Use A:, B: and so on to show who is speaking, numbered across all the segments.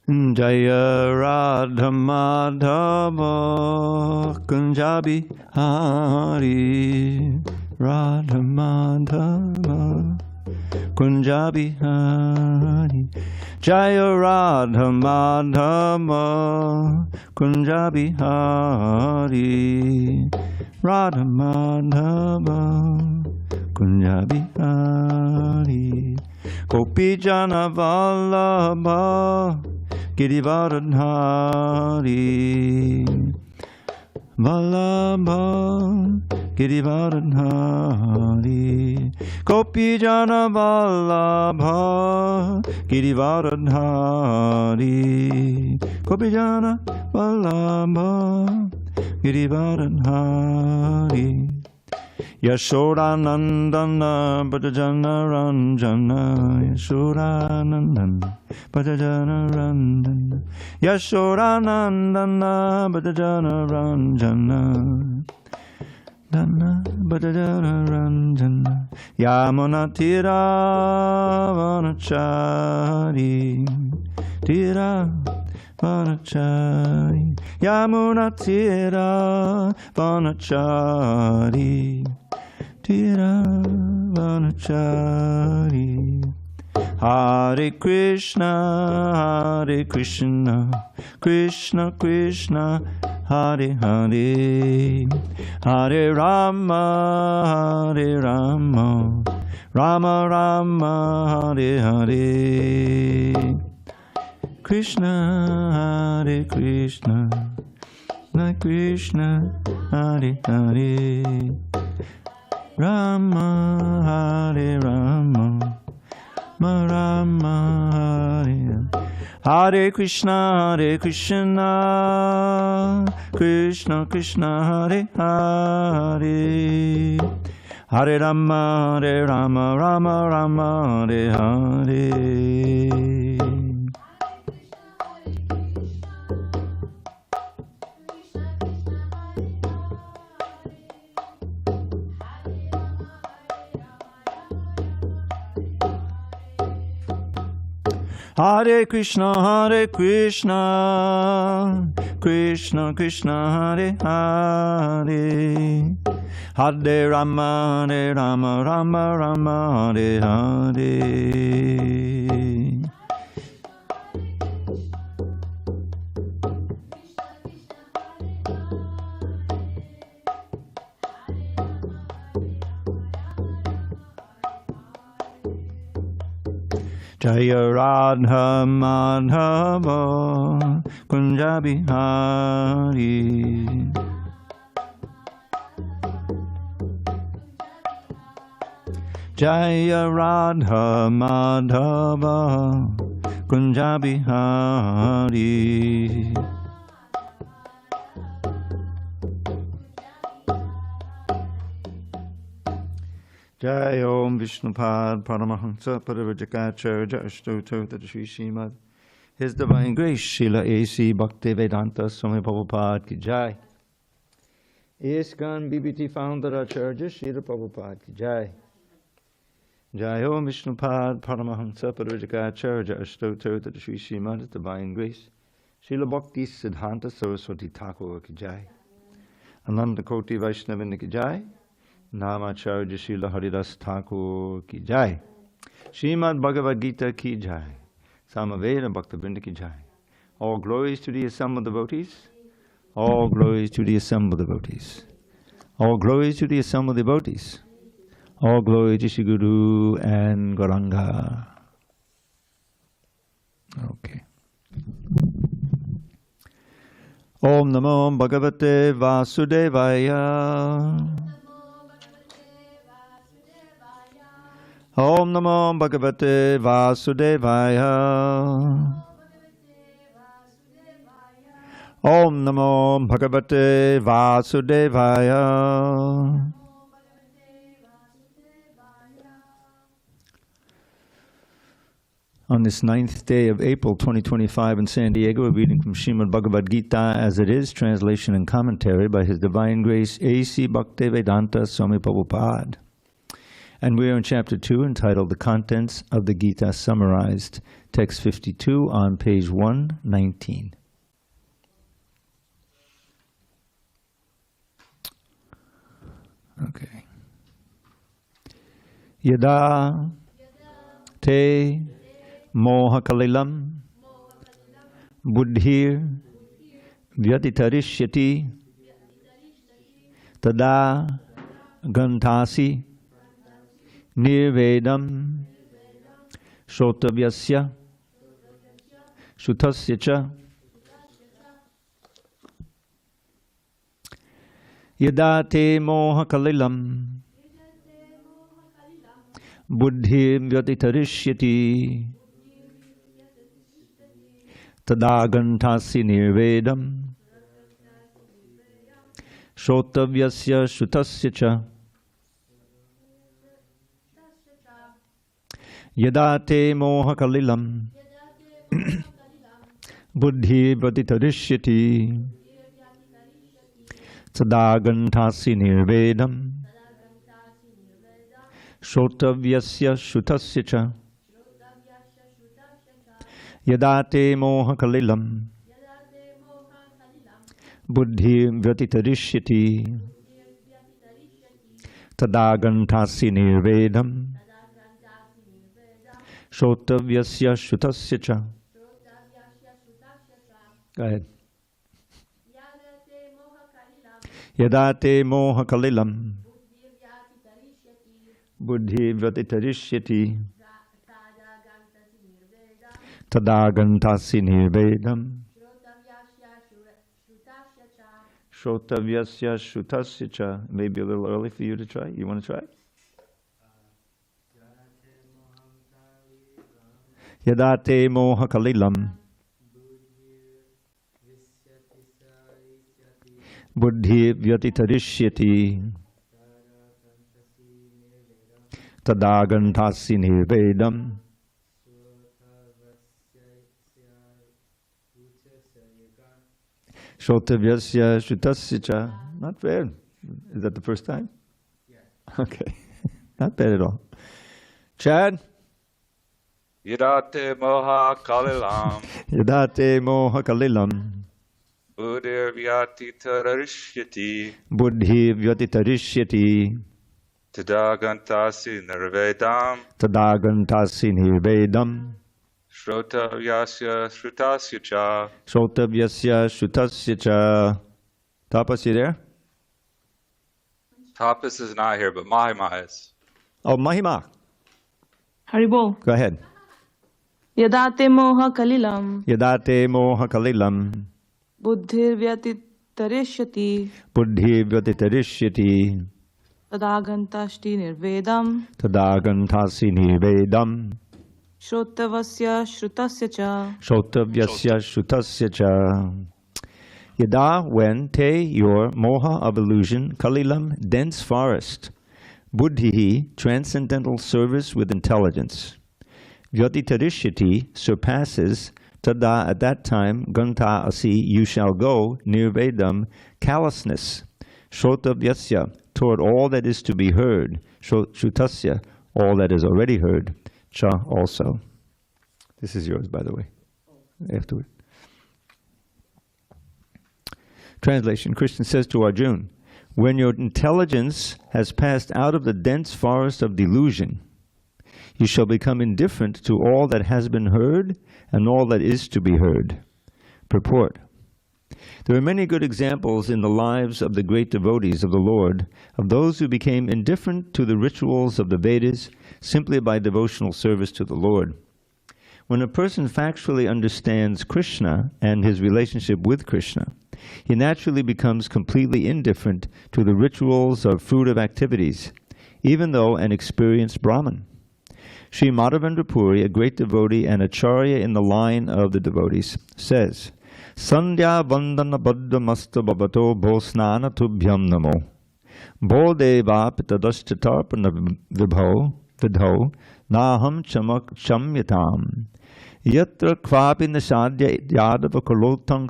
A: Jaya Radha Madhava Kunja Bihari Radha Madhava Kunja Bihari Jaya Radha Madhava Kunja Bihari Radha Madhava Kunja Bihari Gopi Jana Vallabha Girivaradhari Vallabha Girivaradhari Gopi Jana Vallabha Girivaradhari Gopi Jana Vallabha Girivaradhari Yashodanandana Bhajana Ranjana Yashodanandana Bhajana Ranjana Yashodanandana Bhajana Ranjana Dana Bhajana Ranjana Yamuna Tira Vanachari Tira Vanachari Yamuna Tira Vanachari Tira Vanachari Hare Krishna Krishna Krishna Hare Hare Hare Rama Rama Rama Hare Hare Krishna Hare Krishna Krishna Hare Hare Rama Hare Rama Rama Hare Hare Krishna Krishna Krishna Hare Hare Hare Rama Rama Rama Hare Hare Hare Krishna Krishna Krishna Hare Hare Hare Rama Rama Rama Hare Hare Jaya Radha Madhava Kunja Bihari Jaya Radha Madhava Kunja Bihari Jai Om Vishnupad Paramahansa Parivajakacharya Ashtoto Tadashri Srimad His Divine Grace Srila A.C. Bhaktivedanta Swami Prabhupada Ki Jai ISKCON BBT Founder Acharya Srila Prabhupada Ki Jai Jai Om Vishnupad Paramahansa Parivajakacharya Ashtoto Tadashri Srimad His Divine Grace Srila Bhakti Siddhanta Saraswati Thakur Ki Jai Ananda Koti Vaishnavinda Ki Jai Namacharya Srila Haridas Thakur Ki Jai Srimad Bhagavad Gita Ki Jai Samaveda Bhaktivinoda Ki Jai All glories to the assembled devotees. All glories to the assembled devotees. All glories to the assembled devotees. All glory to Shri Guru and Gauranga. Okay. Om Namo Bhagavate Vasudevaya. Om Namo Bhagavate Vasudevaya. Om Namo Bhagavate Vasudevaya. On this 9th day of April 2025 in San Diego, a reading from Srimad Bhagavad Gita as it is, translation and commentary by His Divine Grace A.C. Bhaktivedanta Swami Prabhupada. And we are in Chapter 2 entitled The Contents of the Gita Summarized. text 52 on page 119. Okay. Yada te moha kalilam buddhir vyatitarishyati tada gantasi nirvedam shotavyasya shutasya cha. Yada te moha kalilam buddhir vyatitarishyati tada gantasi nirvedam shotavyasya shutasya cha. Yada te moha kalilam buddhi vyatitarishyati tada gantasi nirvedam shotavyasya shutasya cha. Yada te moha kalilam buddhi vyatitarishyati tada gantasi nirvedam shotavyasya shutasya cha. Go ahead. Yada te moha kalilam buddhi vyatitarishyati tada gantasi nirvedam shotavyasya shutasya cha. Maybe a little early for you to try. You want to try? Yada te moha kalilam buddhi vyatitarishyati tada gantasi nirvedam shotavyasya shutasya cha. Not bad. Is that the first time? Yeah. Okay. Not bad at all. Chad?
B: Yada te moha kalilam
A: Yada te moha kalilam
B: buddhir vyatitarishyati
A: buddhi vyatitarishyati
B: tada gantasi nirvedam
A: tada gantasi nirvedam
B: shotavyasya shutasya cha.
A: shotavyasya shutasya cha. Tapas, you there?
B: Tapas is not here, but Mahima is.
A: Oh, Mahima.
C: Haribol.
A: Go ahead.
C: Yada te moha kalilam
A: Yada te moha kalilam
C: buddhir vyatitarishyati
A: buddhi vyatitarishyati
C: tada gantashti nirvedam
A: tada gantasi nirvedam
C: shotavasya shrutasya cha.
A: shotavyasya shutasya cha. Yada, when, te, your, moha of illusion, kalilam, dense forest, buddhi, transcendental service with intelligence, vyatitarishyati, surpasses, tada, at that time, ganta asi, you shall go, nirvedam, callousness, shotavyasya, toward all that is to be heard, shutasya, all that is already heard, cha, also. This is yours, by the way, afterward. Translation, Krishna says to Arjuna, when your intelligence has passed out of the dense forest of delusion, you shall become indifferent to all that has been heard and all that is to be heard. Purport. There are many good examples in the lives of the great devotees of the Lord, of those who became indifferent to the rituals of the Vedas simply by devotional service to the Lord. When a person factually understands Krishna and his relationship with Krishna, he naturally becomes completely indifferent to the rituals or fruitive activities, even though an experienced Brahmin. Sri Madhavendra Puri, a great devotee and acharya in the line of the devotees, says, Sandhya vandana baddha masta babato bho snana tubhyam namo. Bho deva pitadashchatarpana vidho naham chamak chamyatam. Yatra kvapi nishadya yadava kalotang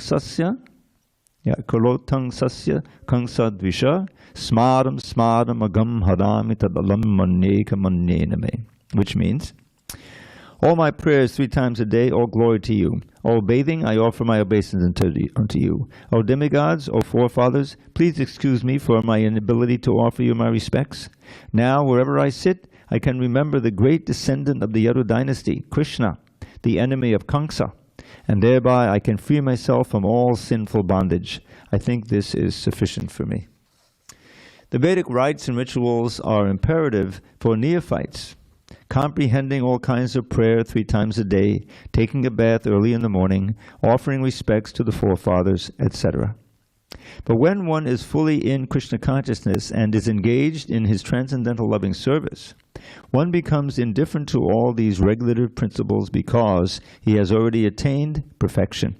A: sasya kansa dvisha smaram agam hadami tadalam manneka mannename. Which means, All my prayers 3 times a day, all glory to you. All bathing, I offer my obeisance unto you. O demigods, O forefathers, please excuse me for my inability to offer you my respects. Now, wherever I sit, I can remember the great descendant of the Yadu dynasty, Kṛṣṇa, the enemy of Kṛṣṇa, and thereby I can free myself from all sinful bondage. I think this is sufficient for me. The Vedic rites and rituals are imperative for neophytes, comprehending all kinds of prayer 3 times a day, taking a bath early in the morning, offering respects to the forefathers, etc. But when one is fully in Krishna consciousness and is engaged in his transcendental loving service, one becomes indifferent to all these regulative principles because he has already attained perfection.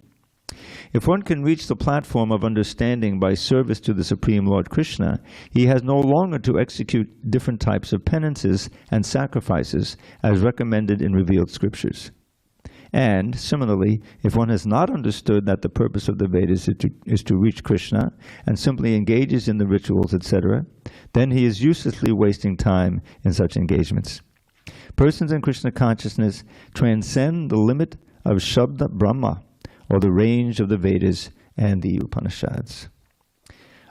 A: If one can reach the platform of understanding by service to the Supreme Lord Krishna, he has no longer to execute different types of penances and sacrifices as recommended in revealed scriptures. And, similarly, if one has not understood that the purpose of the Vedas is to reach Krishna and simply engages in the rituals, etc., then he is uselessly wasting time in such engagements. Persons in Krishna consciousness transcend the limit of Shabda Brahma, or the range of the Vedas and the Upanishads.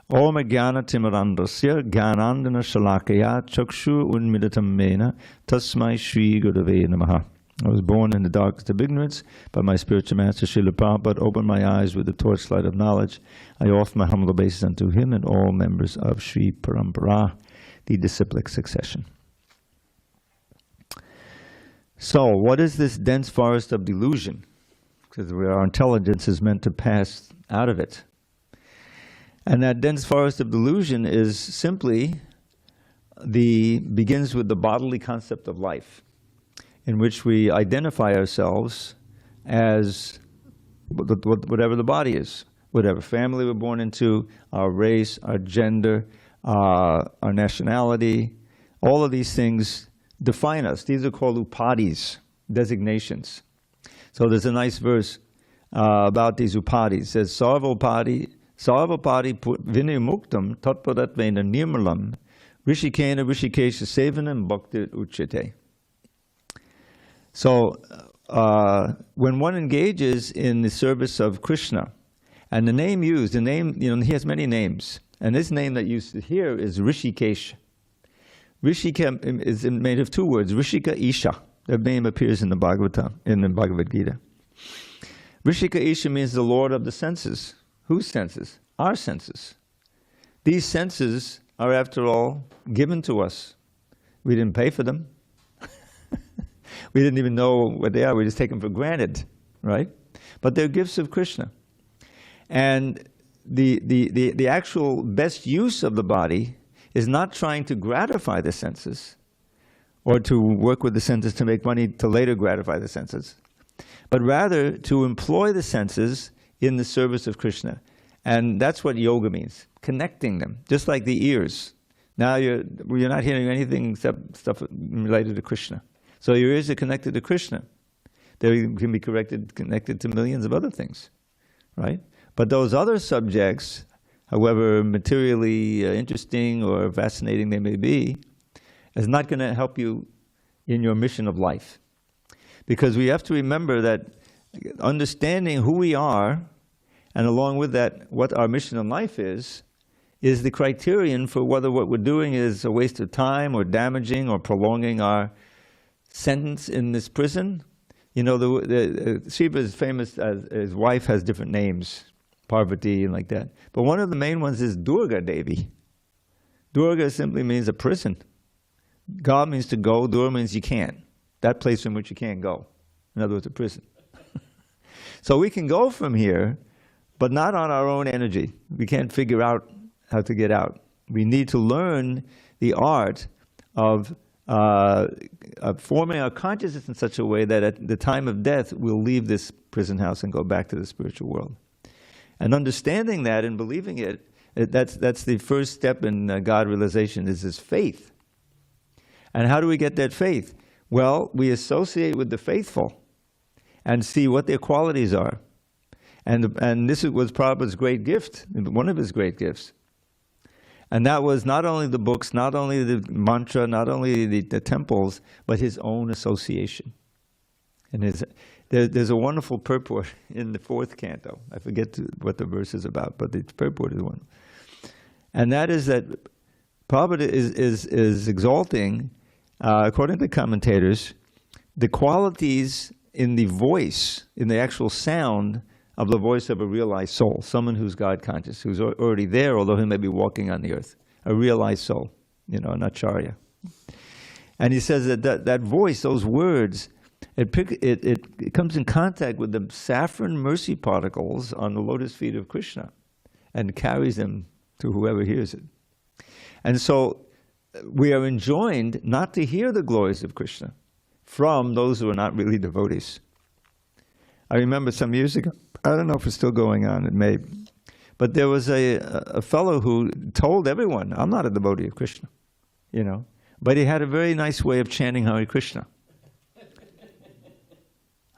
A: Om Jnana Timirandasya Jnanandana Shalakaya Chakshu Unmidatam Mena Tasmai Shri Gurave Namaha. I was born in the darkest of ignorance, but my spiritual master Srila Prabhupada opened my eyes with the torchlight of knowledge. I offer my humble obeisance unto him and all members of Sri Parampara, the disciplic succession. So, what is this dense forest of delusion? Because our intelligence is meant to pass out of it. And that dense forest of delusion is simply begins with the bodily concept of life, in which we identify ourselves as whatever the body is, whatever family we're born into, our race, our gender, our nationality. All of these things define us. These are called upadis, designations. So there's a nice verse about these upadis. It says, Sarvopadi vinimuktam tatpadatvena nirmalam rishikena rishikesha sevanam bhakti uchyate. So when one engages in the service of Krishna, and the name used, he has many names, and this name that you hear is Rishikesh. Rishika is made of 2 words, Rishika Isha. That name appears in the Bhagavad Gita. Rishika Isha means the Lord of the senses. Whose senses? Our senses. These senses are, after all, given to us. We didn't pay for them. We didn't even know what they are. We just take them for granted, right? But they're gifts of Krishna. And the actual best use of the body is not trying to gratify the senses, or to work with the senses to make money to later gratify the senses, but rather to employ the senses in the service of Krishna. And that's what yoga means, connecting them, just like the ears. Now you're not hearing anything except stuff related to Krishna. So your ears are connected to Krishna. They can be connected to millions of other things, right? But those other subjects, however materially interesting or fascinating they may be, is not going to help you in your mission of life. Because we have to remember that understanding who we are, and along with that, what our mission in life is the criterion for whether what we're doing is a waste of time or damaging or prolonging our sentence in this prison. You know, Shiva is famous as his wife has different names, Parvati and like that. But one of the main ones is Durga Devi. Durga simply means a prison. God means to go, Durga means you can't. That place from which you can't go. In other words, a prison. So we can go from here, but not on our own energy. We can't figure out how to get out. We need to learn the art of forming our consciousness in such a way that at the time of death, we'll leave this prison house and go back to the spiritual world. And understanding that and believing it, that's the first step in God realization, is this faith. And how do we get that faith? Well, we associate with the faithful and see what their qualities are. And this was Prabhupada's great gift, one of his great gifts. And that was not only the books, not only the mantra, not only the temples, but his own association. And there's a wonderful purport in the 4th canto. I forget what the verse is about, but the purport is one. And that is that Prabhupada is exalting, according to commentators, the qualities in the voice, in the actual sound of the voice of a realized soul, someone who's God conscious, who's already there, although he may be walking on the earth, a realized soul, an acharya. And he says that voice, those words, it comes in contact with the saffron mercy particles on the lotus feet of Krishna and carries them to whoever hears it. And so we are enjoined not to hear the glories of Krishna from those who are not really devotees. I remember some years ago, I don't know if it's still going on, it may, but there was a fellow who told everyone, I'm not a devotee of Krishna, but he had a very nice way of chanting Hare Krishna.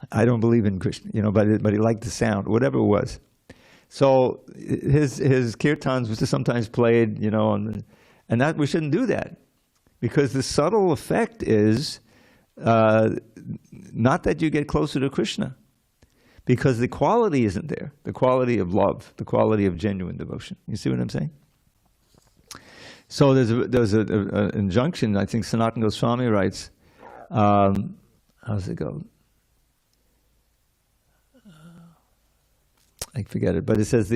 A: I don't believe in Krishna, but he liked the sound, whatever it was. So his kirtans was sometimes played, and that we shouldn't do that, because the subtle effect is not that you get closer to Krishna, because the quality isn't there, the quality of love, the quality of genuine devotion. You see what I'm saying? So there's an injunction, I think Sanatana Goswami writes, how's it go? I forget it, but it says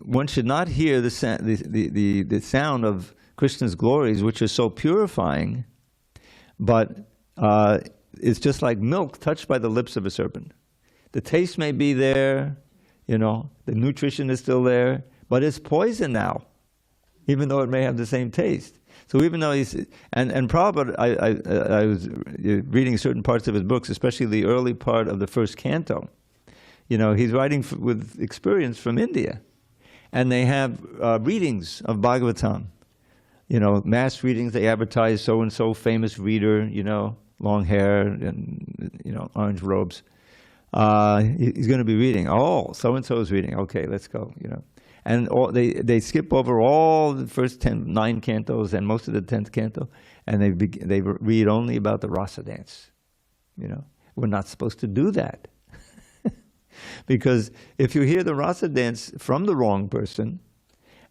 A: one should not hear the sound of Krishna's glories, which are so purifying, but it's just like milk touched by the lips of a serpent. The taste may be there, the nutrition is still there, but it's poison now, even though it may have the same taste. So even though and Prabhupada, I was reading certain parts of his books, especially the early part of the 1st canto. He's writing with experience from India, and they have readings of Bhagavatam. Mass readings. They advertise so and so famous reader. Long hair and orange robes. He's going to be reading. Oh, so and so is reading. Okay, let's go. And they skip over all the first 9 cantos and most of the 10th canto, and they read only about the rasa dance. We're not supposed to do that. Because if you hear the rasa dance from the wrong person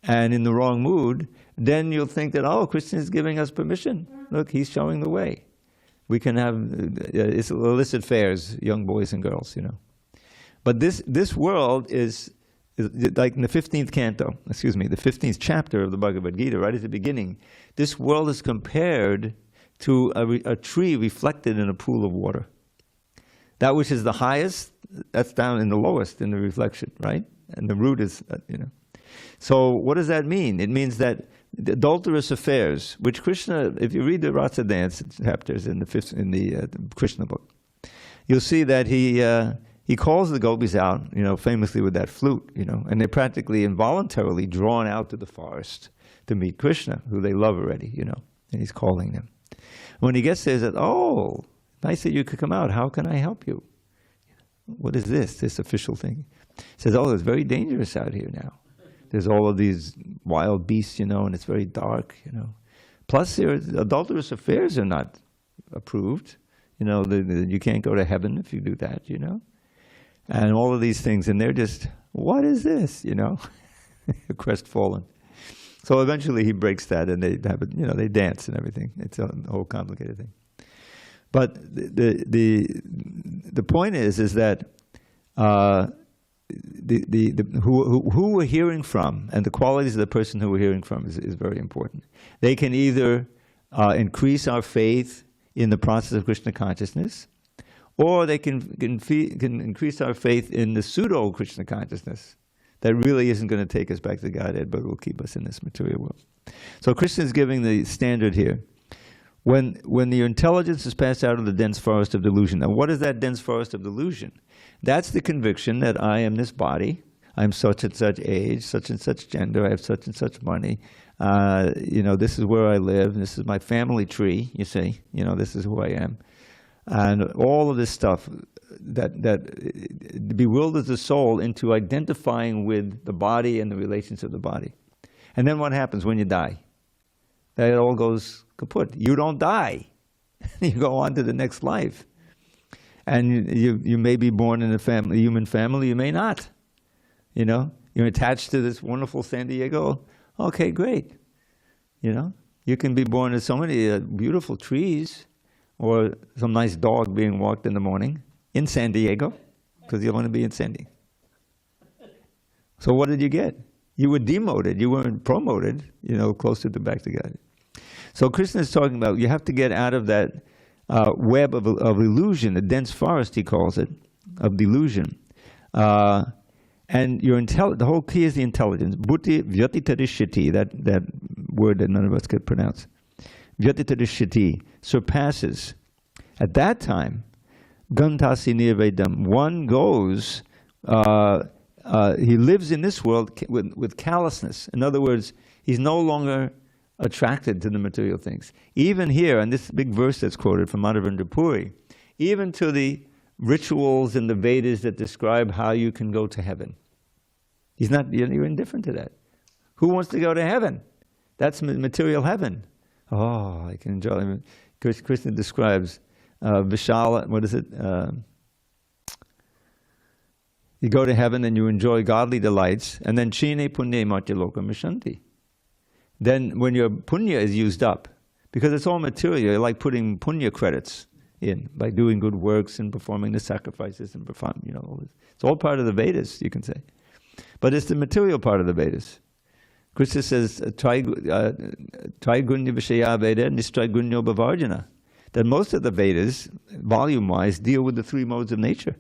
A: and in the wrong mood, then you'll think that, oh, Krishna is giving us permission. Look, he's showing the way. We can have it's illicit fairs, young boys and girls, But this world is like in the 15th canto, the 15th chapter of the Bhagavad Gita, right at the beginning. This world is compared to a tree reflected in a pool of water. That which is the highest, that's down in the lowest in the reflection, right? And the root is, So what does that mean? It means that the adulterous affairs, which Krishna, if you read the Rasa Dance chapters in the Krishna book, you'll see that he calls the gopis out, famously with that flute, and they're practically involuntarily drawn out to the forest to meet Krishna, who they love already, and he's calling them. When he gets there, he says, oh, nice that you could come out. How can I help you? What is this official thing? He says, oh, it's very dangerous out here now. There's all of these wild beasts, and it's very dark, Plus, adulterous affairs are not approved. You can't go to heaven if you do that, And all of these things, and they're just, what is this, crestfallen. So eventually he breaks that, and they have it, they dance and everything. It's a whole complicated thing. But the point is that who we're hearing from and the qualities of the person who we're hearing from is very important. They can either increase our faith in the process of Krishna consciousness, or they can increase our faith in the pseudo Krishna consciousness that really isn't going to take us back to Godhead, but will keep us in this material world. So Krishna is giving the standard here. When the intelligence is passed out of the dense forest of delusion. Now, what is that dense forest of delusion? That's the conviction that I am this body, I'm such and such age, such and such gender, I have such and such money, this is where I live, this is my family tree, you see, this is who I am. And all of this stuff that bewilders the soul into identifying with the body and the relations of the body. And then what happens when you die? That all goes kaput. You don't die. You go on to the next life. And you may be born in a human family, you may not. You know, you're attached to this wonderful San Diego. Okay, great. You know, you can be born to so many beautiful trees, or some nice dog being walked in the morning in San Diego, because you want to be in San Diego. So what did you get? You were demoted. You weren't promoted. You know, closer to back to God. So Krishna is talking about you have to get out of that web of illusion, a dense forest, he calls it, of delusion. And the whole key is the intelligence. Buddhi vyatitarishiti, that word that none of us could pronounce. Vyatitarishiti, surpasses. At that time, gantasi nirvedam, one goes, he lives in this world with callousness. In other words, he's no longer attracted to the material things. Even here, and this big verse that's quoted from Madhavendra Puri, even to the rituals in the Vedas that describe how you can go to heaven. You're indifferent to that. Who wants to go to heaven? That's material heaven. Oh, I can enjoy it. Krishna describes Vishala, what is it? You go to heaven and you enjoy godly delights, and then chine punye matya mishanti. Then when your punya is used up, because it's all material, you're like putting punya credits in by doing good works and performing the sacrifices and all this. It's all part of the Vedas, you can say. But it's the material part of the Vedas. Krishna says, Traigunya Vishaya Veda Nistraigunya Bhavarjana. That most of the Vedas, volume-wise, deal with the three modes of nature.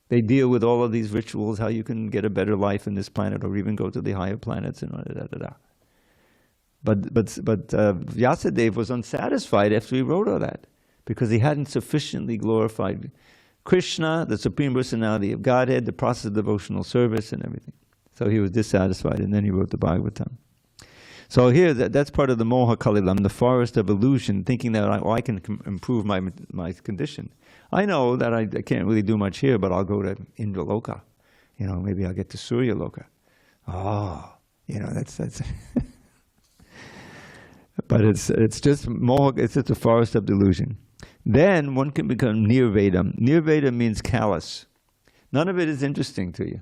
A: They deal with all of these rituals, how you can get a better life in this planet or even go to the higher planets and da-da-da-da. But Vyasadeva was unsatisfied after he wrote all that, because he hadn't sufficiently glorified Krishna, the Supreme Personality of Godhead, the process of devotional service and everything. So he was dissatisfied, and then he wrote the Bhagavatam. So here, that's part of the Moha Kalilam, the forest of illusion, thinking that I can improve my condition. I know that I can't really do much here, but I'll go to Indraloka. Maybe I'll get to Surya Loka. Oh, that's but it's just moha, it's just a forest of delusion. Then one can become nirvedam. Nirveda means callous. None of it is interesting to you.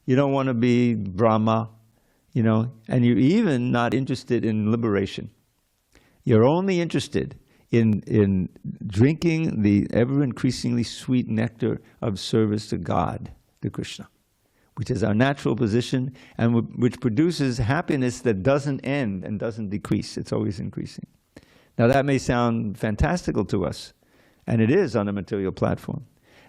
A: You don't want to be Brahma, and you're even not interested in liberation. You're only interested in drinking the ever-increasingly sweet nectar of service to God, to Krishna, which is our natural position, and which produces happiness that doesn't end and doesn't decrease. It's always increasing. Now that may sound fantastical to us, and it is on a material platform.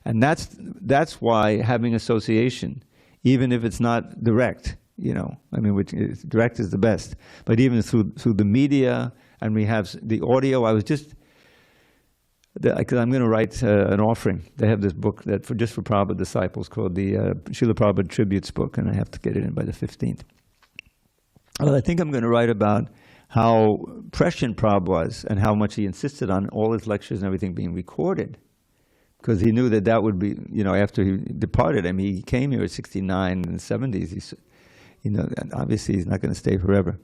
A: And that's why having association, even if it's not direct, which is, direct is the best, but even through the media, and we have the audio. Because I'm going to write an offering. They have this book that just for Prabhupada disciples called the Srila Prabhupada Tributes book, and I have to get it in by the 15th. Well, I think I'm going to write about how prescient Prabhupada was and how much he insisted on all his lectures and everything being recorded, because he knew that would be, after he departed. I mean, he came here at 69 in the 70s. He's, and obviously he's not going to stay forever.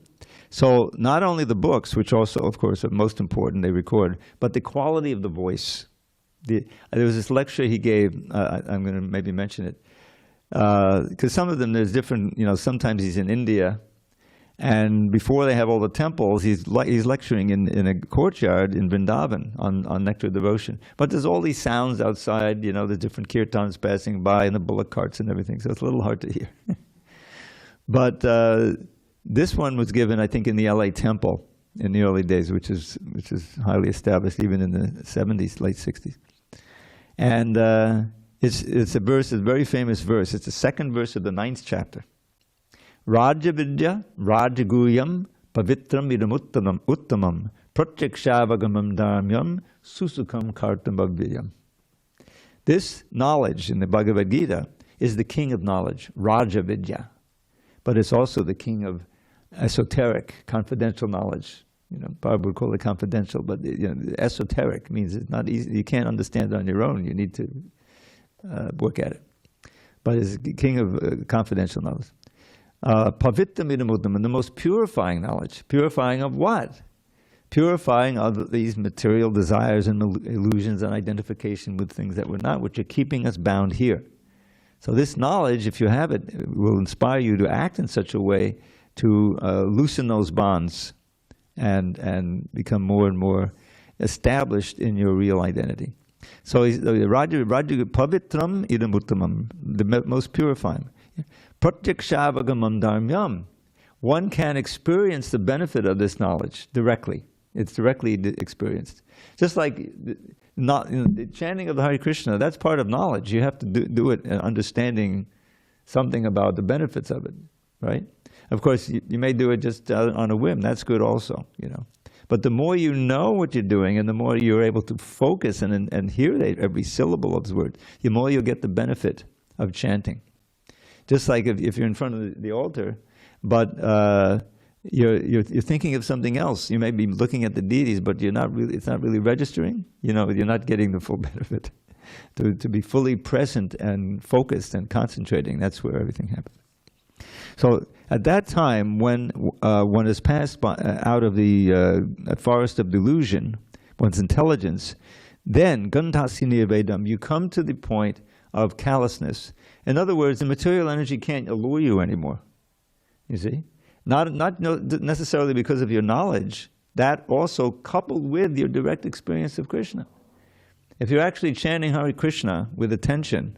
A: So not only the books, which also, of course, are most important, they record, but the quality of the voice. There was this lecture he gave, I'm going to maybe mention it, because some of them, there's different, sometimes he's in India, and before they have all the temples, he's lecturing in a courtyard in Vrindavan on nectar devotion. But there's all these sounds outside, the different kirtans passing by and the bullock carts and everything, so it's a little hard to hear. But this one was given, I think, in the LA temple in the early days, which is highly established even in the 70s, late 60s. And it's a verse, a very famous verse. It's the second verse of the 9th chapter. Rajavidya Rajaguyam Pavitram Idamuttamam Uttamam Pratyakshavagaman Dharmyam Susukam Kartambhavyam. This knowledge in the Bhagavad Gita is the king of knowledge, Rajavidya. But it's also the king of esoteric, confidential knowledge. Prabhupada would call it confidential, but esoteric means it's not easy. You can't understand it on your own. You need to work at it. But it's the king of confidential knowledge. Pavittam idamuttam, and the most purifying knowledge. Purifying of what? purifying of these material desires and illusions and identification with things that we're not, which are keeping us bound here. So this knowledge, if you have it, will inspire you to act in such a way to loosen those bonds and become more and more established in your real identity. So Raja Pavitram idam uttamam, the most purifying. Pratyakshavāgamam dharmyam. One can experience the benefit of this knowledge directly. It's directly experienced. Just like the chanting of the Hare Krishna, that's part of knowledge. You have to do it understanding something about the benefits of it, right? Of course, you may do it just on a whim. That's good also, you know. But the more you know what you're doing and the more you're able to focus and hear every syllable of the word, the more you'll get the benefit of chanting. Just like if you're in front of the altar, but you're thinking of something else. You may be looking at the deities, but it's not really registering. You know, you're not getting the full benefit. To be fully present and focused and concentrating, that's where everything happens. So at that time, when one is passed out of the forest of delusion, one's intelligence, then gantasi nirvedam, you come to the point of callousness. In other words, the material energy can't allure you anymore. You see? Not necessarily because of your knowledge, that also coupled with your direct experience of Krishna. If you're actually chanting Hare Krishna with attention,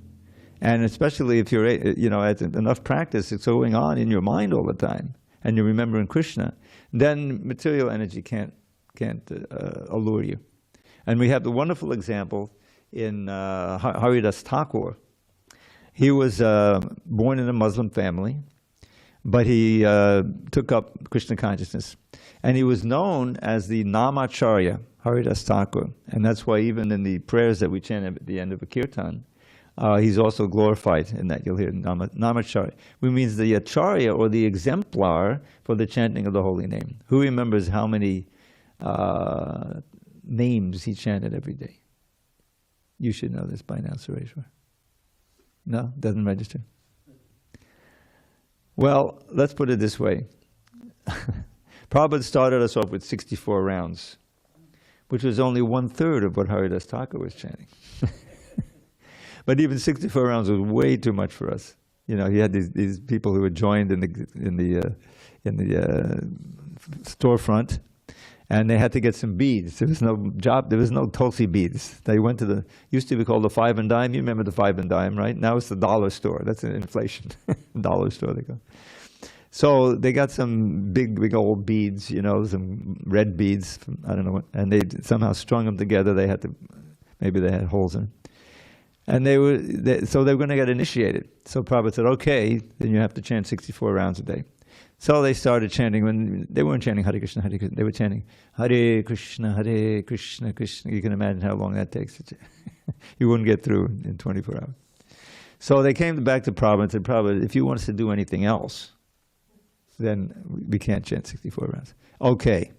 A: and especially if you're, at enough practice, it's going on in your mind all the time, and you're remembering Krishna, then material energy can't allure you. And we have the wonderful example in Haridas Thakur. He was born in a Muslim family, but he took up Krishna consciousness. And he was known as the Namacharya, Haridas Thakur. And that's why even in the prayers that we chant at the end of a kirtan, he's also glorified in that. You'll hear Namacharya, which means the Acharya or the exemplar for the chanting of the holy name. Who remembers how many names he chanted every day? You should know this by now, Sureshwar. No? Doesn't register? Well, let's put it this way. Prabhupada started us off with 64 rounds, which was only 1/3 of what Haridas Thakur was chanting. But even 64 rounds was way too much for us. You know, he had these people who had joined in the storefront, and they had to get some beads. There was no job. There was no Tulsi beads. They went to used to be called the 5 and dime. You remember the 5 and dime, right? Now it's the dollar store. That's an inflation. Dollar store they go. So they got some big old beads, some red beads, I don't know what, and they somehow strung them together. Maybe they had holes in them. And so they were going to get initiated. So Prabhupada said, okay, then you have to chant 64 rounds a day. So they started chanting. When they weren't chanting Hare Krishna, Hare Krishna. They were chanting Hare Krishna, Krishna. You can imagine how long that takes. You wouldn't get through in 24 hours. So they came back to Prabhupada and said, Prabhupada, if you want us to do anything else, then we can't chant 64 rounds. Okay,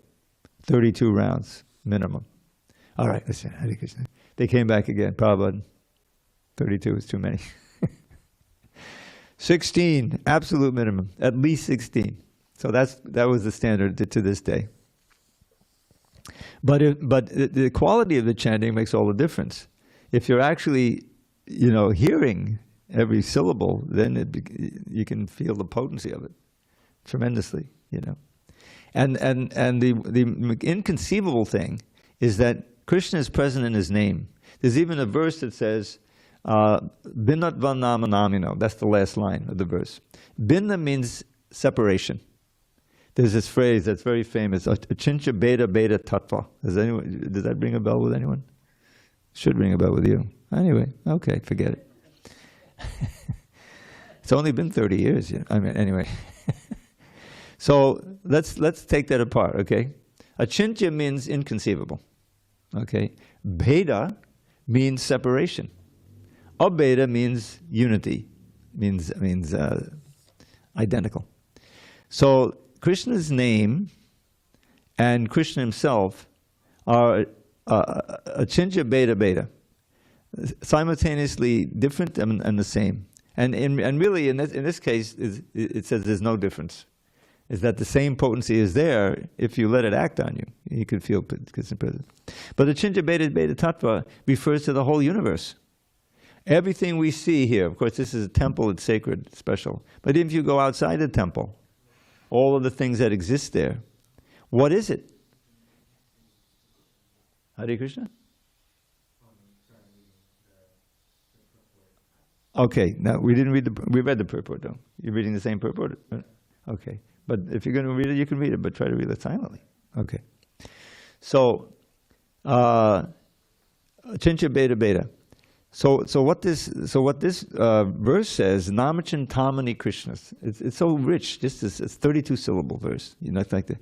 A: 32 rounds minimum. All right, let's chant Hare Krishna. They came back again. Prabhupada, 32 is too many. 16, absolute minimum, at least 16. So that was the standard to this day. But the quality of the chanting makes all the difference. If you're actually, hearing every syllable, then you can feel the potency of it tremendously, And the inconceivable thing is that Krishna is present in his name. There's even a verse that says, Binatva nama namino. That's the last line of the verse. Binna means separation. There's this phrase that's very famous, Achincha beta beta tattva. Does that ring a bell with anyone? Should ring a bell with you. Anyway, okay, forget it. It's only been 30 years. Anyway. So let's take that apart, okay? Achintya means inconceivable, okay? Beta means separation. Abheda means unity, means identical. So Krishna's name and Krishna himself are achintya beta beta, simultaneously different and the same. And really in this case, it says there's no difference. is that the same potency is there if you let it act on you. You could feel Krishna presence. But the Chincha Beta Beta Tattva refers to the whole universe. Everything we see here, of course this is a temple, it's sacred, it's special. But if you go outside the temple, all of the things that exist there, what is it? Hare Krishna? Okay, now we read the purport though. You're reading the same purport? Okay. But if you're going to read it, you can read it, but try to read it silently. Okay. So, Chincha Beta Beta. So what this verse says, Namachintamani Krishnas. It's so rich. It's 32 syllable verse. You know, like the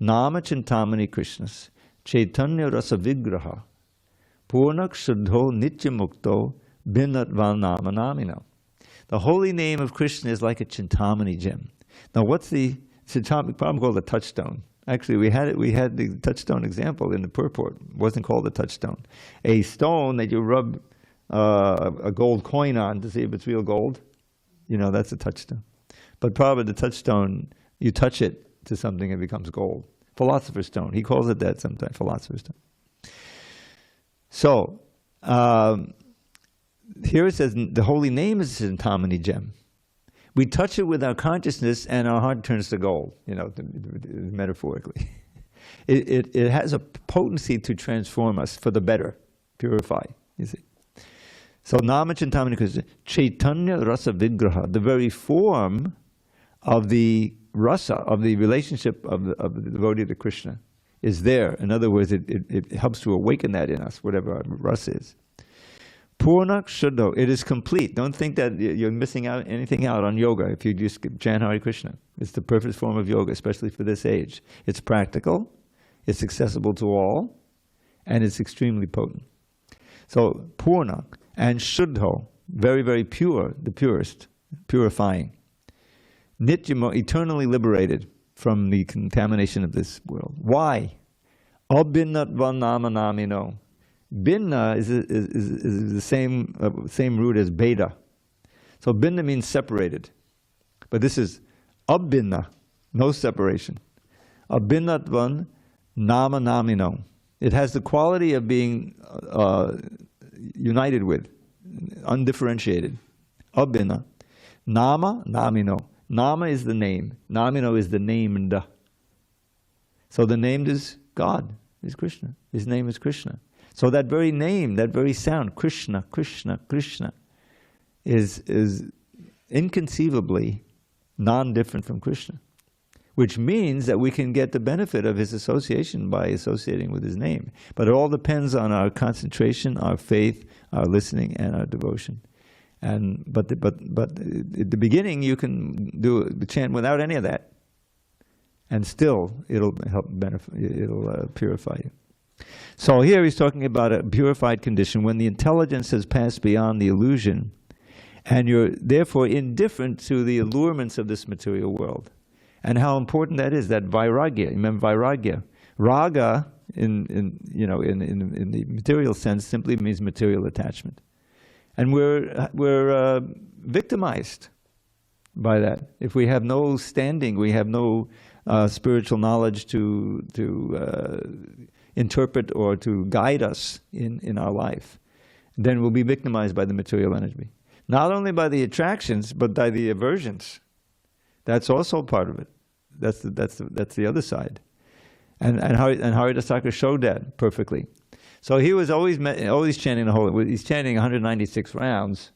A: Namachintamani Krishnas. Chaitanya Rasa Vigraha. Purnak Shuddho Nityamukto Binatval Nama Namino. The holy name of Krishna is like a Chintamani gem. Now, what's the Chintamani? Problem called a touchstone. Actually, we had the touchstone example in the purport. It wasn't called a touchstone. A stone that you rub a gold coin on to see if it's real gold. You know, that's a touchstone. But probably the touchstone, you touch it to something, it becomes gold. Philosopher's stone. He calls it that sometimes. Philosopher's stone. So here it says the holy name is a Chintamani gem. We touch it with our consciousness and our heart turns to gold, you know, metaphorically. It has a potency to transform us for the better, purify, you see. So Nama Chintamani Krishna, Chaitanya Rasa Vigraha, the very form of the rasa, of the relationship of the devotee to Krishna, is there. In other words, it helps to awaken that in us, whatever our rasa is. Purnak Shuddho, it is complete. Don't think that you're missing out anything out on yoga if you just chant Hare Krishna. It's the perfect form of yoga, especially for this age. It's practical, it's accessible to all, and it's extremely potent. So Purnak and Shuddho, very, very pure, the purest, purifying. Nityamo, eternally liberated from the contamination of this world. Why? Abhinatva nama namino. Binna is the same root as beta. So binna means separated. But this is abhinna, no separation. Abhinatvan nama namino. It has the quality of being united with, undifferentiated. Abhinna. Nama namino. Nama is the name. Namino is the named. So the named is God, is Krishna. His name is Krishna. So that very name, that very sound, Kṛṣṇa, Krishna, Krishna, is inconceivably non-different from Krishna, which means that we can get the benefit of his association by associating with his name. But it all depends on our concentration, our faith, our listening, and our devotion. But at the beginning, you can do the chant without any of that, and still it'll help it'll purify you. So here he's talking about a purified condition when the intelligence has passed beyond the illusion and you're therefore indifferent to the allurements of this material world. And how important that is, that vairagya. Remember vairagya? Raga, in the material sense, simply means material attachment. And we're victimized by that. If we have no standing, we have no spiritual knowledge to interpret or to guide us in our life, then we'll be victimized by the material energy. Not only by the attractions, but by the aversions. That's also part of it. That's the other side. And Haridas Thakur showed that perfectly. So he was always chanting the holy. He's chanting 196 rounds.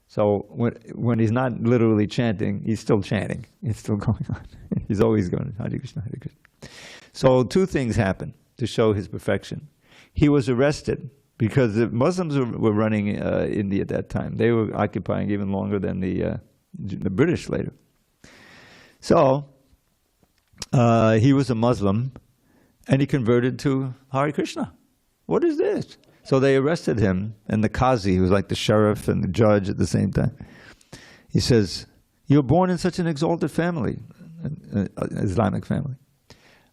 A: So when he's not literally chanting, he's still chanting. It's still going on. He's always going, Hare Krishna, Hare Krishna. So two things happened to show his perfection. He was arrested because the Muslims were running India at that time. They were occupying even longer than the British later. So he was a Muslim and he converted to Hare Krishna. What is this? So they arrested him, and the Qazi, who was like the sheriff and the judge at the same time, he says, "You're born in such an exalted family, an Islamic family.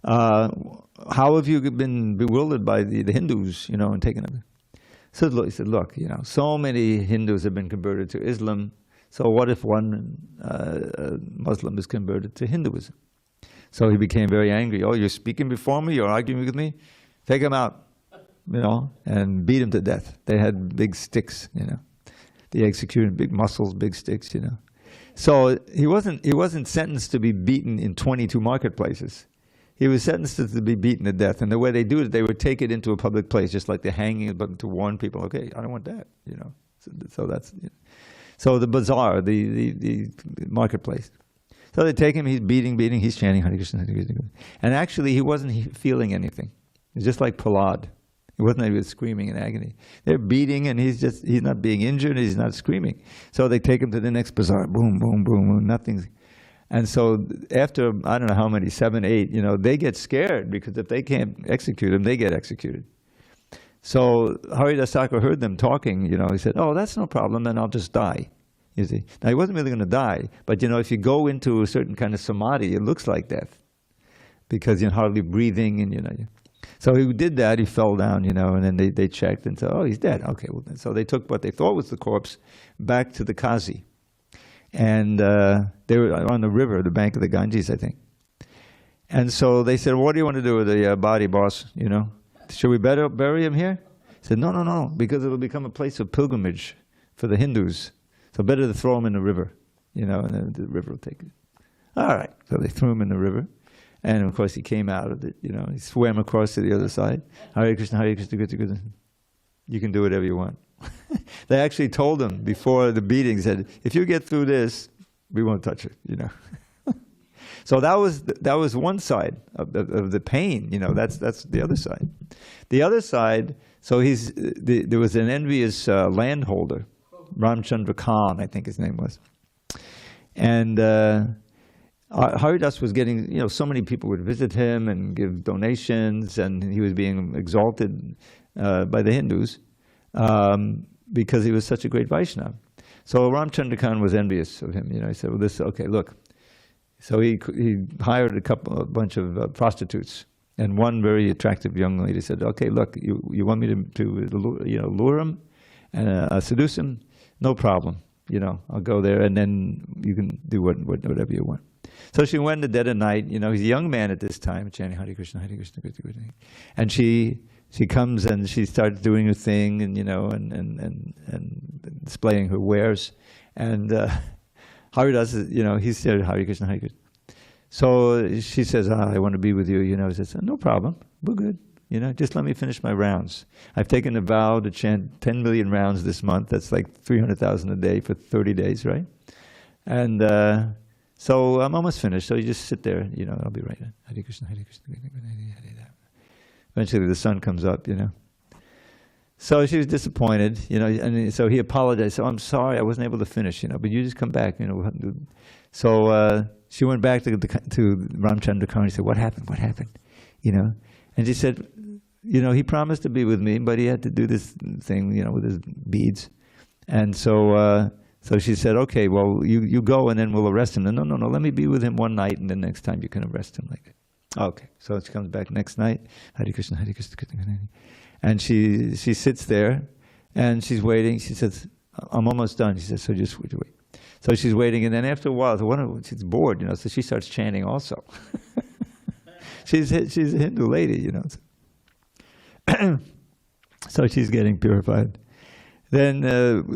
A: How have you been bewildered by the Hindus, and taken it?" So he said, "Look, so many Hindus have been converted to Islam. So what if one Muslim is converted to Hinduism?" So he became very angry. Oh, you're speaking before me? You're arguing with me? Take him out, and beat him to death. They had big sticks, They executed big muscles, big sticks, So he wasn't sentenced to be beaten in 22 marketplaces. He was sentenced to be beaten to death. And the way they do it, they would take it into a public place, just like the hanging, but to warn people, okay, I don't want that, So that's, so the bazaar, the marketplace. So they take him, he's beating, he's chanting Hare Krishna, Hare Krishna. And actually, he wasn't feeling anything. It's just like Prahlad. He wasn't even screaming in agony. They're beating, and he's not being injured, he's not screaming. So they take him to the next bazaar, boom, boom, boom, boom, nothing. And so after, I don't know how many, 7, 8, they get scared, because if they can't execute him, they get executed. So Haridas Thakur heard them talking, he said, oh, that's no problem, then I'll just die. You see. Now, he wasn't really going to die, but if you go into a certain kind of samadhi, it looks like death, because you're hardly breathing, and So he did that, he fell down, and then they checked and said, oh, he's dead. Okay, well, so they took what they thought was the corpse back to the Kazi. And they were on the river, the bank of the Ganges, I think. And so they said, what do you want to do with the body, boss? Should we better bury him here? He said, no, because it'll become a place of pilgrimage for the Hindus. So better to throw him in the river, and then the river will take it. All right, so they threw him in the river. And of course he came out of it, he swam across to the other side. Hare Krishna, Hare Krishna, Krishna Krishna. You can do whatever you want. They actually told him before the beating, said, if you get through this, we won't touch it, So that was one side of the pain, that's the other side. The other side, so there was an envious landholder, Ramchandra Khan, I think his name was. And Haridas was getting, so many people would visit him and give donations, and he was being exalted by the Hindus because he was such a great Vaishnava. So Ramchandra Khan was envious of him. He said, well, okay, look. So he hired a bunch of prostitutes, and one very attractive young lady said, okay, look, you want me to lure him and seduce him? No problem. I'll go there, and then you can do whatever you want. So she went in the dead of night. He's a young man at this time, chanting Hare Krishna, Hare Krishna, Krishna Krishna. And she comes and she starts doing her thing, and and displaying her wares. And Haridas, he said Hare Krishna, Hare Krishna. So she says, I want to be with you. He says, no problem, we're good. Just let me finish my rounds. I've taken a vow to chant 10 million rounds this month. That's like 300,000 a day for 30 days, right? And so I'm almost finished. So you just sit there, I'll be right. Hare Krishna, Hare Krishna, Hare Krishna, Hare Krishna. Eventually the sun comes up, So she was disappointed, and so he apologized. So I'm sorry, I wasn't able to finish, but you just come back, So she went back to Ramchandra Khan. He said, what happened? What happened? And she said, he promised to be with me, but he had to do this thing, with his beads. And so she said, okay, well, you go and then we'll arrest him. No, let me be with him one night, and then next time you can arrest him like that. Okay, so she comes back next night, Hare Krishna, Hare Krishna, Krishna Krishna. And she sits there, and she's waiting. She says, I'm almost done. She says, so just wait. So she's waiting, and then after a while, she's bored, so she starts chanting also. She's a Hindu lady, So she's getting purified. Then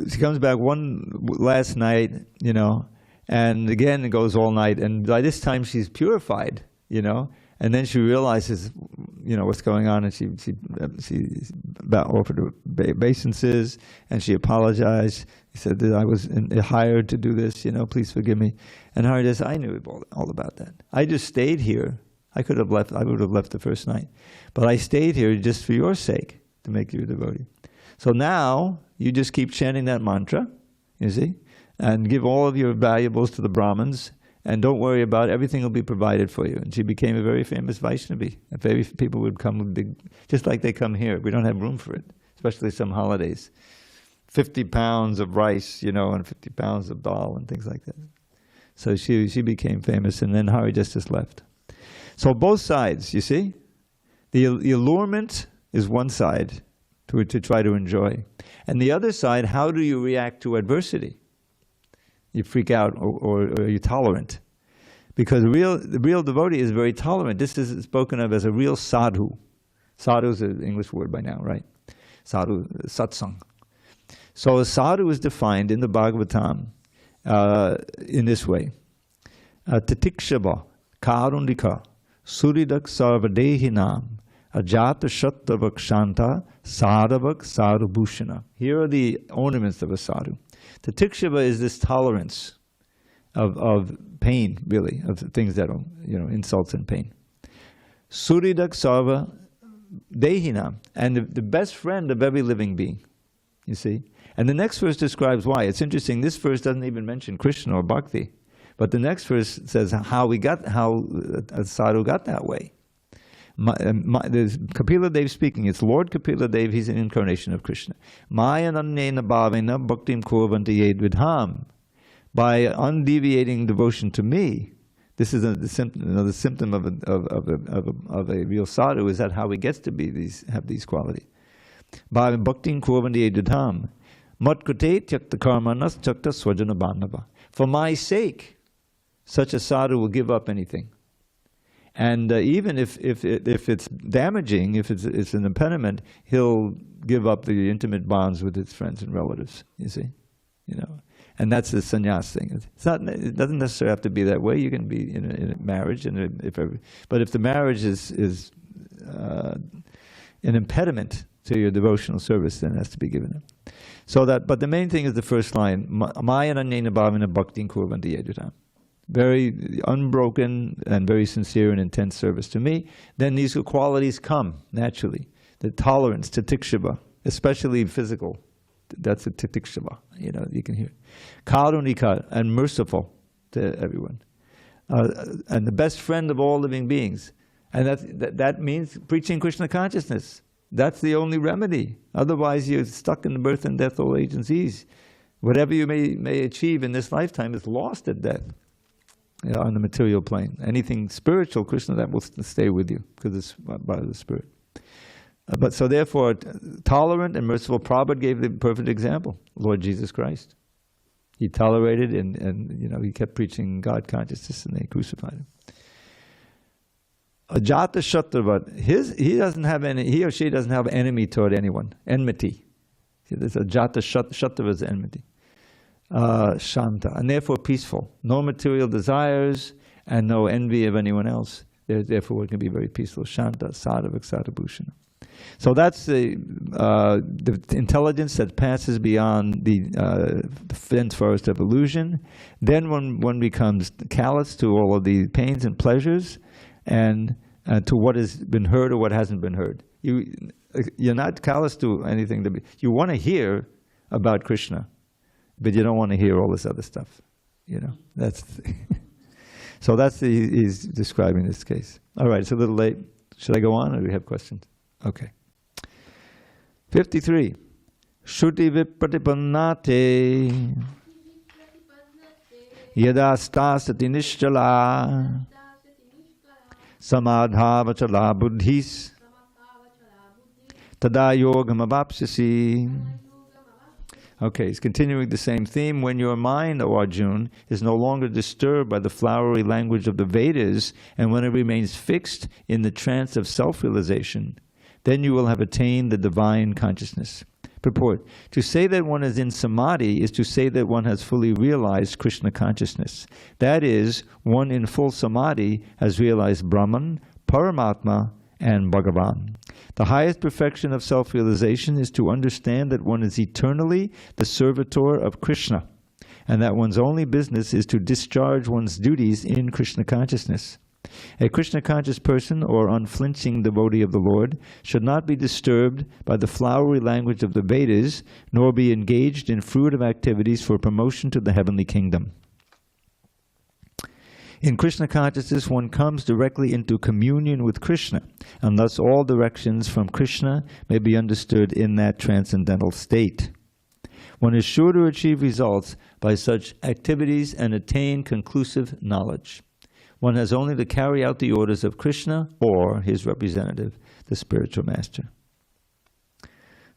A: she comes back one last night, and again it goes all night. And by this time she's purified, And then she realizes, what's going on, and she offered obeisances, and she apologized. He said that I was hired to do this, please forgive me. And Haridas, I knew all about that. I just stayed here. I would have left the first night. But I stayed here just for your sake, to make you a devotee. So now, you just keep chanting that mantra, you see, and give all of your valuables to the Brahmins, and don't worry about it, everything will be provided for you. And she became a very famous Vaishnavi. And people would come with just like they come here. We don't have room for it, especially some holidays. 50 pounds of rice, and 50 pounds of dal and things like that. So she became famous, and then Haridas just left. So both sides, you see? The allurement is one side to try to enjoy. And the other side, how do you react to adversity? You freak out, or are you tolerant? Because the real devotee is very tolerant. This is spoken of as a real sadhu. Sadhu is an English word by now, right? Sadhu, satsang. So a sadhu is defined in the Bhagavatam in this way. Titikshava, karundika, suridak sarvadehinam, ajata shattavakshanta, sadhavak sadhubhushana. Here are the ornaments of a sadhu. Titikshava is this tolerance of pain, really, of things that are, insults and pain. Suridak sarva dehinam, and the best friend of every living being, you see. And the next verse describes why. It's interesting, this verse doesn't even mention Krishna or Bhakti, but the next verse says how a sadhu got that way. There's Kapila Dev speaking. It's Lord Kapila Dev, he's an incarnation of Krishna. Maya nannena bhavena bhaktim kurvanti yed vidham. By undeviating devotion to me, this is another symptom of a real sadhu, is that how he gets to have these qualities. By bhaktim kurvanti yed vidham. Matkute tyakta karmanas tyakta swajana bandhava. For my sake, such a sadhu will give up anything. And even if it's damaging, if it's an impediment, he'll give up the intimate bonds with his friends and relatives, you see. And that's the sannyas thing. It doesn't necessarily have to be that way. You can be in a marriage, but if the marriage is an impediment to your devotional service, then it has to be given up. But the main thing is the first line, Maya nannena bhavena bhaktin kurvanti yedutam. Very unbroken and very sincere and intense service to me. Then these qualities come naturally. The tolerance, titikshava, especially physical. That's a titikshava, you can hear. Karunika, and merciful to everyone. And the best friend of all living beings. And that means preaching Krishna consciousness. That's the only remedy. Otherwise you're stuck in the birth and death, old age and disease. Whatever you may achieve in this lifetime is lost at death. On the material plane. Anything spiritual, Krishna, that will stay with you, because it's by the Spirit. But so therefore, tolerant and merciful. Prabhupada gave the perfect example, Lord Jesus Christ. He tolerated and he kept preaching God consciousness, and they crucified him. Ajata Shatravat, he or she doesn't have enemy toward anyone. Enmity. There's Ajata Shatrava's enmity. Shanta, and therefore peaceful. No material desires and no envy of anyone else. Therefore it can be very peaceful. Shanta, sadhavak sadhabhushana. So that's the intelligence that passes beyond the dense forest of illusion. Then one becomes callous to all of the pains and pleasures, and to what has been heard or what hasn't been heard. You're not callous to anything. You want to hear about Krishna, but you don't want to hear all this other stuff, That's so he's describing this case. All right, it's a little late. Should I go on, or do we have questions? Okay. 53. Shruti vipratipannate yada stasati nishchala samadhavachala buddhis tada yogam avapsyasi. Okay, he's continuing the same theme. When your mind, O Arjuna, is no longer disturbed by the flowery language of the Vedas, and when it remains fixed in the trance of self-realization, then you will have attained the divine consciousness. Purport: to say that one is in samadhi is to say that one has fully realized Krishna consciousness. That is, one in full samadhi has realized Brahman, Paramatma, and Bhagavan. The highest perfection of self-realization is to understand that one is eternally the servitor of Krishna, and that one's only business is to discharge one's duties in Krishna consciousness. A Krishna-conscious person or unflinching devotee of the Lord should not be disturbed by the flowery language of the Vedas, nor be engaged in fruitive activities for promotion to the heavenly kingdom. In Krishna consciousness, one comes directly into communion with Krishna, and thus all directions from Krishna may be understood in that transcendental state. One is sure to achieve results by such activities and attain conclusive knowledge. One has only to carry out the orders of Krishna or his representative, the spiritual master.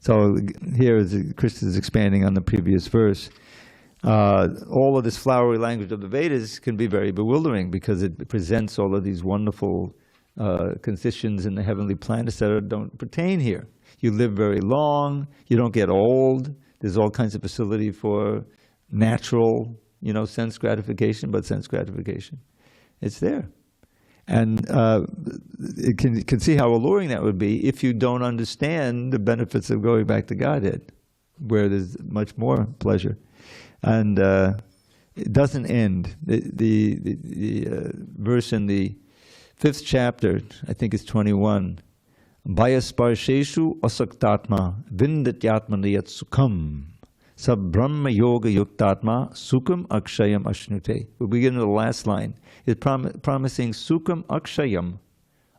A: So here Krishna is expanding on the previous verse. all of this flowery language of the Vedas can be very bewildering because it presents all of these wonderful conditions in the heavenly planets that don't pertain here. You live very long, you don't get old, there's all kinds of facility for natural, sense gratification, but sense gratification, it's there. And you can see how alluring that would be if you don't understand the benefits of going back to Godhead, where there's much more pleasure. And it doesn't end. The verse in the 5th chapter, I think it's 21, Bhayasparsheshu asaktatma vindatyatmanayat sukham sab brahma yoga yuktatma sukham akshayam ashnute. We begin with the last line. It's promising sukham akshayam,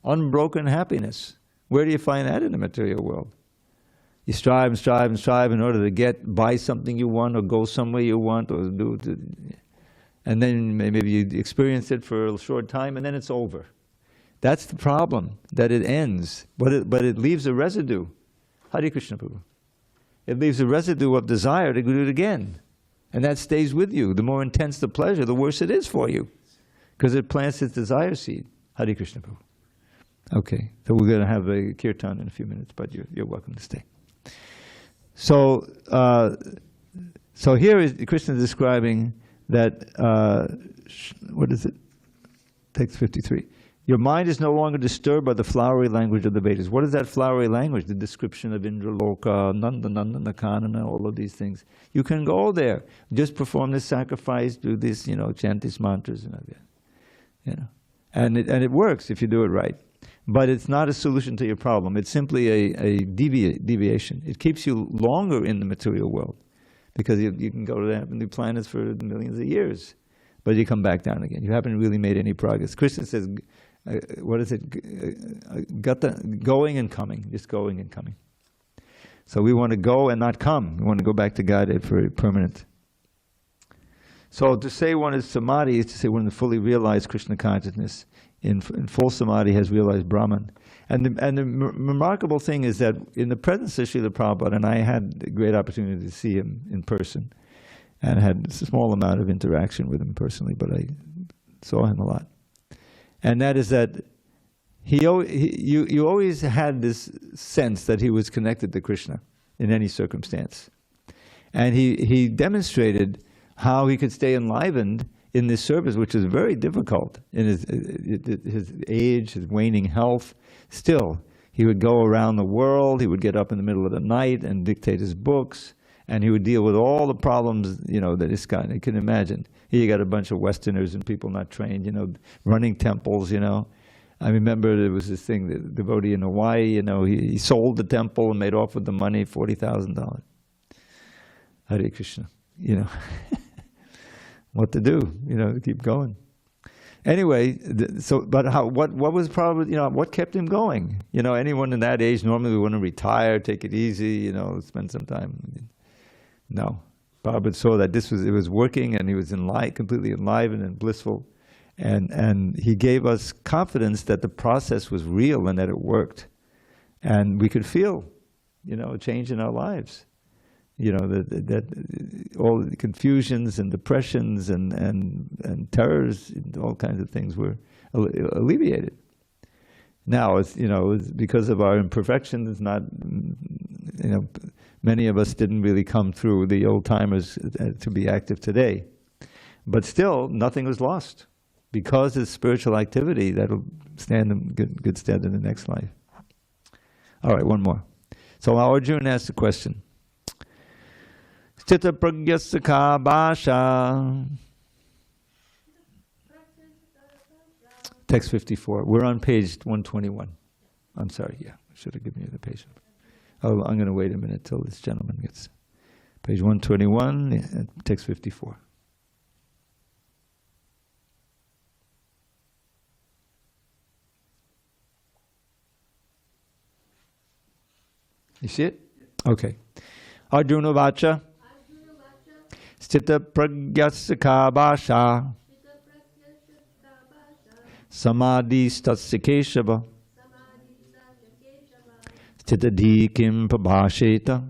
A: unbroken happiness. Where do you find that in the material world? You strive and strive and strive in order to buy something you want, or go somewhere you want, or do it. And then maybe you experience it for a short time and then it's over. That's the problem, that it ends, but it leaves a residue. Hare Krishna Prabhu. It leaves a residue of desire to do it again. And that stays with you. The more intense the pleasure, the worse it is for you. Because it plants its desire seed. Hare Krishna Prabhu. Okay, so we're going to have a kirtan in a few minutes, but you're welcome to stay. So, here is Krishna describing that, what is it? Text 53. Your mind is no longer disturbed by the flowery language of the Vedas. What is that flowery language? The description of Indraloka, Nanda, Nakanana, all of these things. You can go there. Just perform this sacrifice, do this, chant these mantras and all that. And it works if you do it right. But it's not a solution to your problem. It's simply a deviation. It keeps you longer in the material world because you can go to the heavenly planets for millions of years, but you come back down again. You haven't really made any progress. Krishna says, what is it? Gītā, going and coming, just going and coming. So we want to go and not come. We want to go back to Godhead for permanent. So to say one is samadhi is to say one is fully realized Krishna consciousness. In full samadhi has realized Brahman. And the remarkable thing is that in the presence of Srila Prabhupada, and I had a great opportunity to see him in person, and had a small amount of interaction with him personally, but I saw him a lot. And that is that you always had this sense that he was connected to Krishna in any circumstance. And he demonstrated how he could stay enlivened in this service, which is very difficult in his age, his waning health. Still, he would go around the world, he would get up in the middle of the night and dictate his books, and he would deal with all the problems, that ISKCON, you can imagine. He got a bunch of Westerners and people not trained, running temples, I remember there was this thing, the devotee in Hawaii, he sold the temple and made off with the money, $40,000. Hare Krishna, what to do, keep going. Anyway, but what was probably, what kept him going? Anyone in that age normally would want to retire, take it easy, spend some time. No. Prabhupada saw that it was working, and he was completely enlivened and blissful. And he gave us confidence that the process was real and that it worked. And we could feel, a change in our lives. That all the confusions and depressions and terrors, all kinds of things were alleviated. Now, it's because of our imperfections, it's not, many of us didn't really come through, the old timers, to be active today. But still, nothing was lost. Because it's spiritual activity, that'll stand in good stead in the next life. All right, one more. So Arjuna asked the question. Sthita pragyasya ka bhasha. Text 54. We're on page 121. I'm sorry, I should have given you the page. Oh, I'm going to wait a minute till this gentleman gets page 121, text 54. You see it? Okay. Arjuna vacha. Sthita pragyasya ka bhasha. Samadhi stasya keshava. Sthita di kim prabhasheta.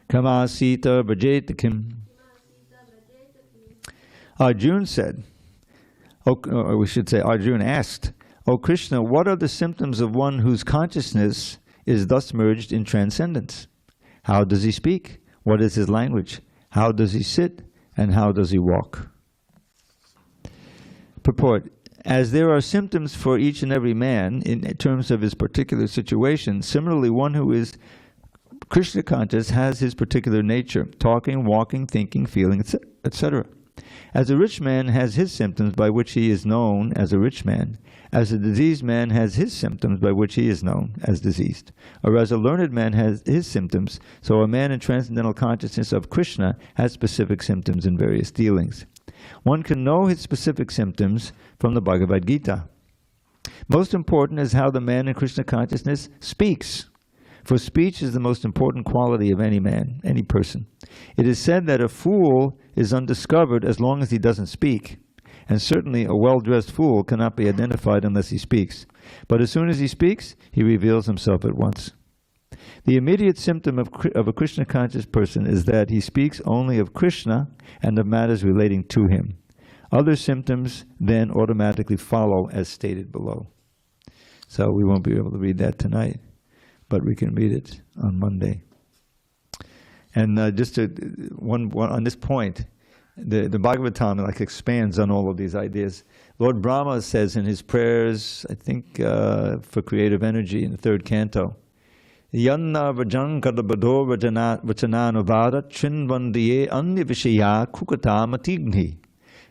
A: Kamasita Bhajeta Kim. Arjuna said, or we should say Arjuna asked, O Krishna, what are the symptoms of one whose consciousness is thus merged in transcendence? How does he speak? What is his language? How does he sit? And how does he walk? Purport. As there are symptoms for each and every man in terms of his particular situation, similarly one who is Krishna conscious has his particular nature, talking, walking, thinking, feeling, etc. As a rich man has his symptoms by which he is known as a rich man, as a diseased man has his symptoms by which he is known as diseased, or as a learned man has his symptoms, so a man in transcendental consciousness of Krishna has specific symptoms in various dealings. One can know his specific symptoms from the Bhagavad Gita. Most important is how the man in Krishna consciousness speaks. For speech is the most important quality of any man, any person. It is said that a fool is undiscovered as long as he doesn't speak. And certainly a well-dressed fool cannot be identified unless he speaks. But as soon as he speaks, he reveals himself at once. The immediate symptom of a Krishna-conscious person is that he speaks only of Krishna and of matters relating to him. Other symptoms then automatically follow as stated below. So we won't be able to read that tonight, but we can read it on Monday. And just to, one on this point, the Bhagavatam expands on all of these ideas. Lord Brahma says in his prayers, I think for creative energy in the 3rd canto, Yanna vajang kadabado vachananuvada chinvandiye anya vishaya kukata matigni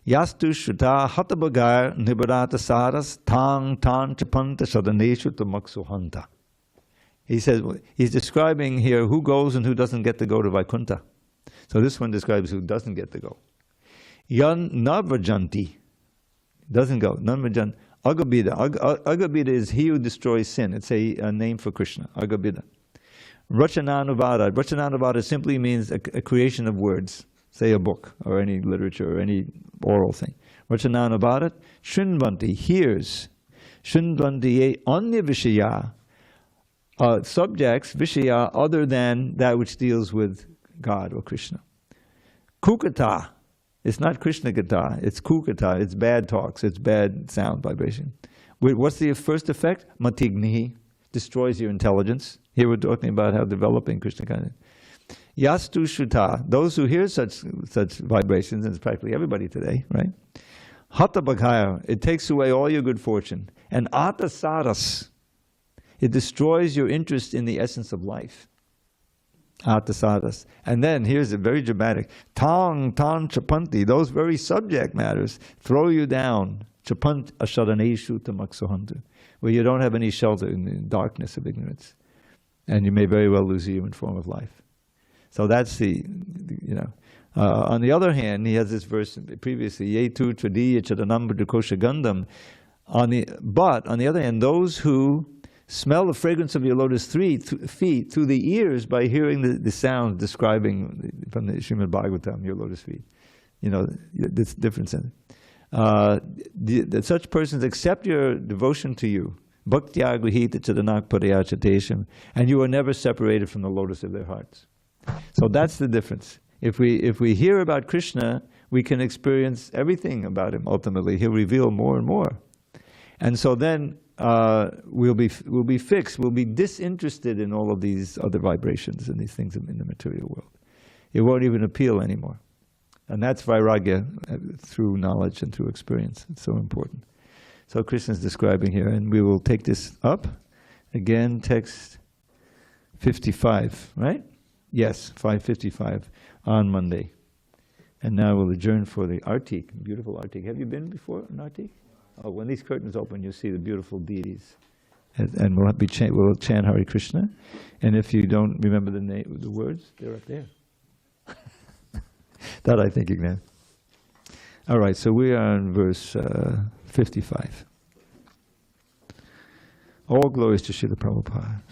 A: yastu shruta hatabagar nibarata saras tang tan chapanta sadaneshu tamaksuhanta. He says, he's describing here who goes and who doesn't get to go to Vaikuntha. So this one describes who doesn't get to go. Yan navajanti, doesn't go. Nanvajan. Agabida. Agabida is he who destroys sin. It's a name for Krishna. Agabida. Rachananuvada. Rachananuvada simply means a creation of words. Say a book or any literature or any oral thing. Rachananuvada. Shrinvanti. Hears. Shrinvanti anya vishaya. Subjects, vishaya, other than that which deals with God or Krishna. Kukata. It's not Krishna Gītā, it's Kukata, it's bad talks, it's bad sound vibration. What's the first effect? Matignihi, destroys your intelligence. Here we're talking about how developing Krishna consciousness. Yastu Shruta, those who hear such vibrations, and it's practically everybody today, right? Hata Bhagaya, it takes away all your good fortune. And Ata Saras, it destroys your interest in the essence of life. Atasadas. And then, here's a very dramatic, tang tan chapanti, those very subject matters throw you down, chapant ashadaneshu tamaksuhantu, where you don't have any shelter in the darkness of ignorance. And you may very well lose the human form of life. So that's on the other hand, he has this verse previously, yetu tradiya chadanam bhadrakosha gandham. But, on the other hand, those who smell the fragrance of your lotus feet through the ears by hearing the sound describing from the Srimad Bhagavatam, your lotus feet. This difference in it. Such persons accept your devotion to you, bhaktya grihita chadanak parayachatesham, and you are never separated from the lotus of their hearts. So that's the difference. If we hear about Krishna, we can experience everything about him ultimately. He'll reveal more and more. And so then we'll be fixed, we'll be disinterested in all of these other vibrations and these things in the material world. It won't even appeal anymore. And that's vairagya through knowledge and through experience. It's so important. So Krishna is describing here, and we will take this up. Again, text 55, right? Yes, 555 on Monday. And now we'll adjourn for the Artik, beautiful Artik. Have you been before in Artik? Oh, when these curtains open, you'll see the beautiful deities, and we'll chant Hare Krishna. And if you don't remember the words, they're up there. That I think you can. All right, so we are on verse 55. All glories to Srila Prabhupada.